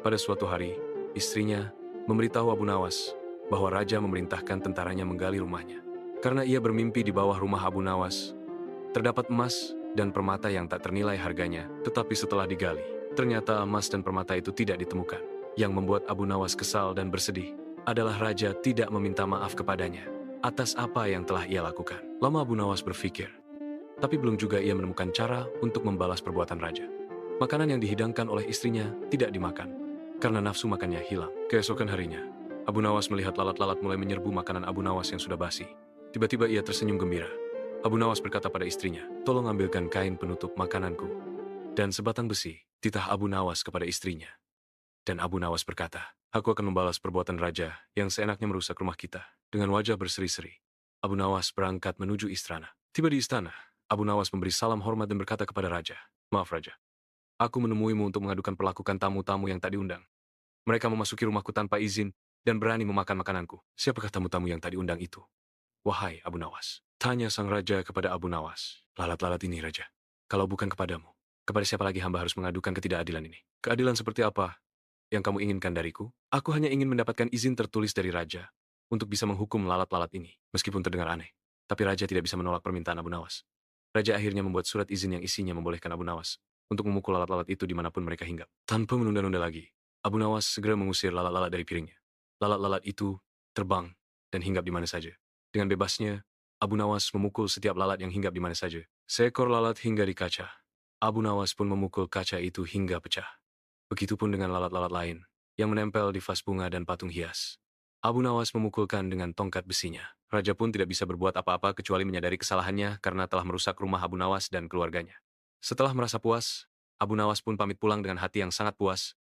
Pada suatu hari, istrinya memberitahu Abu Nawas bahwa raja memerintahkan tentaranya menggali rumahnya. Karena ia bermimpi di bawah rumah Abu Nawas, terdapat emas dan permata yang tak ternilai harganya, tetapi setelah digali, ternyata emas dan permata itu tidak ditemukan. Yang membuat Abu Nawas kesal dan bersedih adalah raja tidak meminta maaf kepadanya atas apa yang telah ia lakukan. Lama Abu Nawas berpikir, tapi belum juga ia menemukan cara untuk membalas perbuatan raja. Makanan yang dihidangkan oleh istrinya tidak dimakan, karena nafsu makannya hilang. Keesokan harinya, Abu Nawas melihat lalat-lalat mulai menyerbu makanan Abu Nawas yang sudah basi. Tiba-tiba ia tersenyum gembira. Abu Nawas berkata pada istrinya, "Tolong ambilkan kain penutup makananku." Dan sebatang besi, titah Abu Nawas kepada istrinya. Dan Abu Nawas berkata, "Aku akan membalas perbuatan raja yang seenaknya merusak rumah kita." Dengan wajah berseri-seri, Abu Nawas berangkat menuju istana. Tiba di istana, Abu Nawas memberi salam hormat dan berkata kepada raja, "Maaf raja, aku menemuimu untuk mengadukan perlakukan tamu-tamu yang tak diundang. Mereka memasuki rumahku tanpa izin dan berani memakan makananku. Siapakah tamu-tamu yang tak diundang itu? Wahai Abu Nawas." Tanya sang raja kepada Abu Nawas, "Lalat-lalat ini raja, kalau bukan kepadamu, kepada siapa lagi hamba harus mengadukan ketidakadilan ini? Keadilan seperti apa yang kamu inginkan dariku? Aku hanya ingin mendapatkan izin tertulis dari raja untuk bisa menghukum lalat-lalat ini." Meskipun terdengar aneh, tapi raja tidak bisa menolak permintaan Abu Nawas. Raja akhirnya membuat surat izin yang isinya membolehkan Abu Nawas untuk memukul lalat-lalat itu dimanapun mereka hinggap. Tanpa menunda-nunda lagi, Abu Nawas segera mengusir lalat-lalat dari piringnya. Lalat-lalat itu terbang dan hinggap di mana saja. Dengan bebasnya, Abu Nawas memukul setiap lalat yang hinggap di mana saja. Seekor lalat hingga di kaca. Abu Nawas pun memukul kaca itu hingga pecah. Begitupun dengan lalat-lalat lain yang menempel di vas bunga dan patung hias. Abu Nawas memukulkan dengan tongkat besinya. Raja pun tidak bisa berbuat apa-apa kecuali menyadari kesalahannya karena telah merusak rumah Abu Nawas dan keluarganya. Setelah merasa puas, Abu Nawas pun pamit pulang dengan hati yang sangat puas